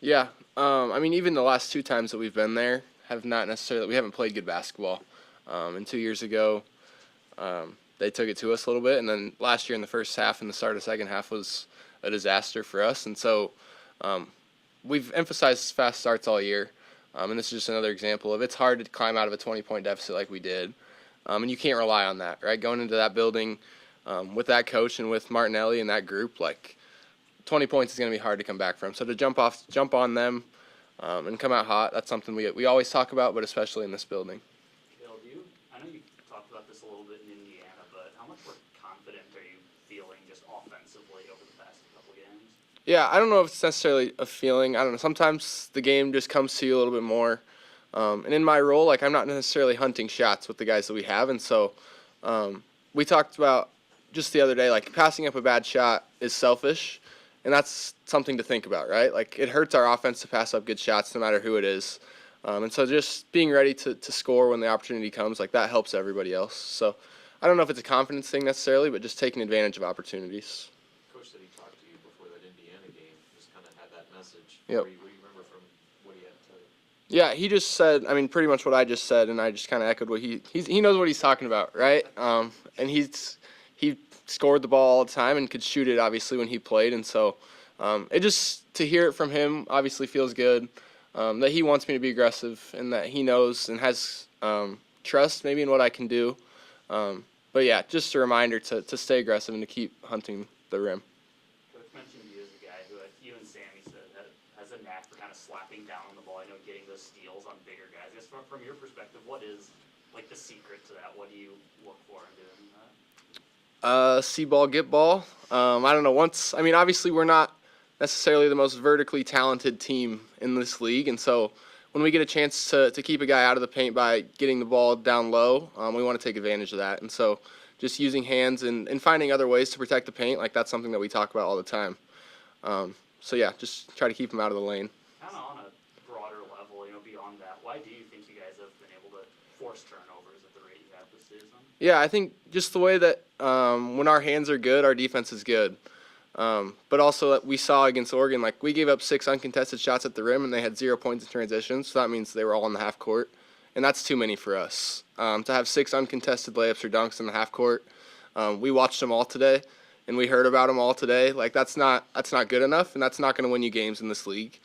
Yeah, I mean, even the last two times that we've been there have not necessarily, we haven't played good basketball. And 2 years ago, they took it to us a little bit, and then last year in the first half and the start of the second half was a disaster for us. And so um, we've emphasized fast starts all year, and this is just another example of it's hard to climb out of a 20-point deficit like we did, and you can't rely on that, right? Going into that building with that coach and with Martinelli and that group, like 20 points is going to be hard to come back from. So to jump on them, and come out hot, that's something we always talk about, but especially in this building. Cale, I know you talked about this a little bit in Indiana, but how much more confident are you feeling just offensively over the past couple games? Yeah, I don't know if it's necessarily a feeling. I don't know. Sometimes the game just comes to you a little bit more. And in my role, like I'm not necessarily hunting shots with the guys that we have, and so we talked about just the other day, like passing up a bad shot is selfish, and that's something to think about, right? Like it hurts our offense to pass up good shots, no matter who it is. And so just being ready to score when the opportunity comes, like that helps everybody else. So I don't know if it's a confidence thing necessarily, but just taking advantage of opportunities. Coach said he talked to you before that Indiana game, just kind of had that message. Yep. What do you remember from what he had to tell you? Yeah, he just said, I mean, pretty much what I just said, and I just kind of echoed what he knows what he's talking about, right? And he scored the ball all the time and could shoot it, obviously, when he played, and so it just, to hear it from him, obviously feels good, that he wants me to be aggressive and that he knows and has trust maybe in what I can do. But yeah, just a reminder to stay aggressive and to keep hunting the rim. Coach mentioned you as a guy who, you and Sammy said, has a knack for kind of slapping down on the ball. I know getting those steals on bigger guys. I guess from your perspective, what is like the secret to that? What do you look for in doing that? See ball, get ball. I don't know. I mean, obviously we're not necessarily the most vertically talented team in this league, and so when we get a chance to keep a guy out of the paint by getting the ball down low, we want to take advantage of that. And so just using hands and finding other ways to protect the paint, like that's something that we talk about all the time. So yeah, just try to keep them out of the lane. Kind of on a broader level, beyond that, why do you think you guys have been able to force turnovers at the rate you have this season? Yeah, I think just the way that when our hands are good, our defense is good. But also that we saw against Oregon, like we gave up 6 uncontested shots at the rim and they had 0 points in transition, so that means they were all in the half court, and that's too many for us. To have 6 uncontested layups or dunks in the half court, we watched them all today, and we heard about them all today. Like that's not good enough, and that's not going to win you games in this league.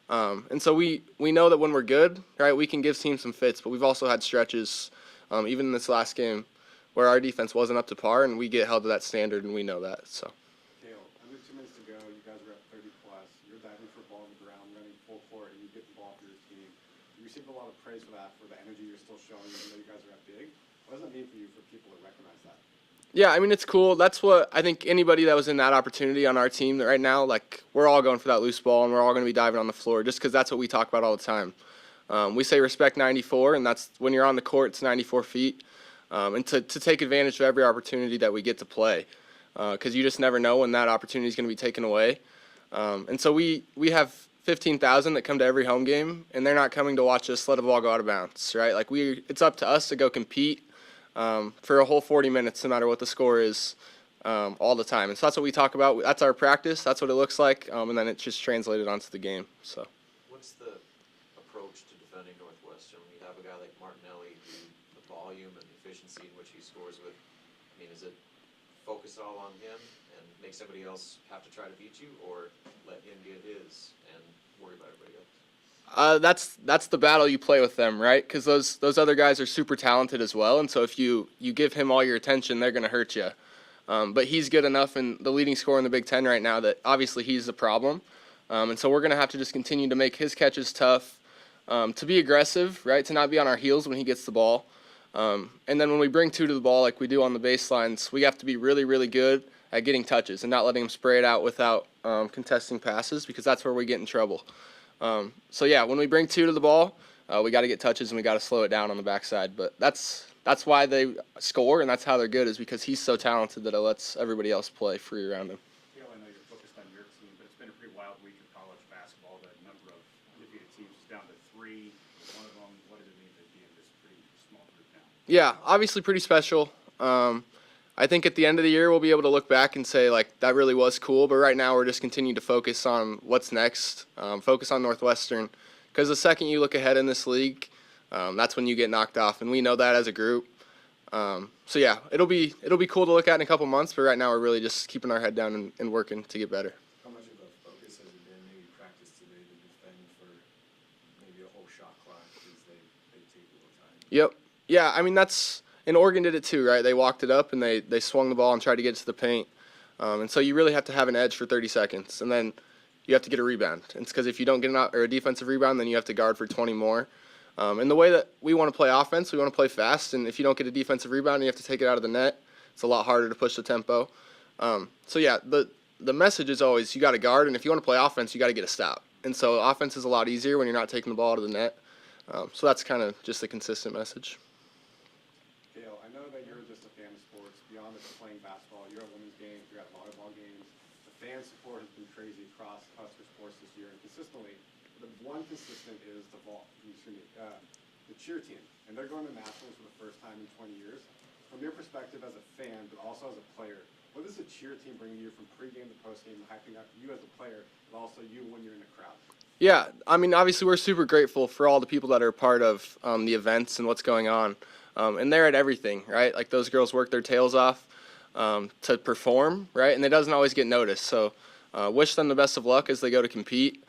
And so we know that when we're good, right, we can give teams some fits, but we've also had stretches, even in this last game, where our defense wasn't up to par, and we get held to that standard, and we know that. So. Cale, under 2 minutes to go, you guys are at 30 plus. You're diving for a ball on the ground, running full court, and you get the ball for your team. You received a lot of praise for that, for the energy you're still showing, even though you guys are at big. What does that mean for you, for people to recognize that? Yeah, I mean, it's cool. That's what I think anybody that was in that opportunity on our team right now, like, we're all going for that loose ball, and we're all going to be diving on the floor just because that's what we talk about all the time. We say respect 94, and that's when you're on the court, it's 94 feet. And to take advantage of every opportunity that we get to play, because you just never know when that opportunity is going to be taken away. And so we have 15,000 that come to every home game, and they're not coming to watch us let a ball go out of bounds, right? Like it's up to us to go compete for a whole 40 minutes, no matter what the score is, all the time. And so that's what we talk about. That's our practice. That's what it looks like, and then it's just translated onto the game. So. What's the approach to defending Northwestern when you have a guy like Martinelli, who the volume and the efficiency in which he scores with? I mean, is it focus all on him and make somebody else have to try to beat you, or let him get his and worry about everybody else? That's the battle you play with them, right? Because those other guys are super talented as well, and so if you give him all your attention, they're going to hurt you. But he's good enough and the leading scorer in the Big Ten right now that obviously he's the problem. And so we're going to have to just continue to make his catches tough, to be aggressive, right, to not be on our heels when he gets the ball. And then when we bring 2 to the ball like we do on the baselines, we have to be really, really good at getting touches and not letting him spray it out without contesting passes, because that's where we get in trouble. So yeah, when we bring 2 to the ball, we got to get touches and we got to slow it down on the backside. But that's why they score, and that's how they're good, is because he's so talented that it lets everybody else play free around him. Cale, I know you're focused on your team, but it's been a pretty wild week of college basketball. The number of undefeated teams is down to 3. One of them, what does it mean to be in this pretty small group now? Yeah, obviously pretty special. I think at the end of the year we'll be able to look back and say like that really was cool. But right now we're just continuing to focus on what's next. Focus on Northwestern, because the second you look ahead in this league, that's when you get knocked off, and we know that as a group. So yeah, it'll be cool to look at in a couple months. But right now we're really just keeping our head down and working to get better. How much of a focus has it been, maybe practice today, to defend for maybe a whole shot clock, because they take a little time? Yep. Yeah, I mean and Oregon did it too, right? They walked it up and they swung the ball and tried to get it to the paint. And so you really have to have an edge for 30 seconds, and then you have to get a rebound. And it's because if you don't get a defensive rebound, then you have to guard for 20 more. And the way that we want to play offense, we want to play fast, and if you don't get a defensive rebound and you have to take it out of the net, it's a lot harder to push the tempo. So yeah, the message is always you got to guard, and if you want to play offense, you got to get a stop. And so offense is a lot easier when you're not taking the ball out of the net. So that's kind of just the consistent message. Cale, I know that you're just a fan of sports. Beyond just playing basketball, you're at women's games, you're at volleyball games. The fan support has been crazy across Husker sports this year, and consistently, the one consistent is the cheer team, and they're going to nationals for the first time in 20 years. From your perspective as a fan, but also as a player, what does the cheer team bring you from pregame to postgame, hyping up you as a player, but also you when you're in the crowd? Yeah, I mean, obviously we're super grateful for all the people that are part of the events and what's going on. And they're at everything, right? Like those girls work their tails off to perform, right? And it doesn't always get noticed. So wish them the best of luck as they go to compete.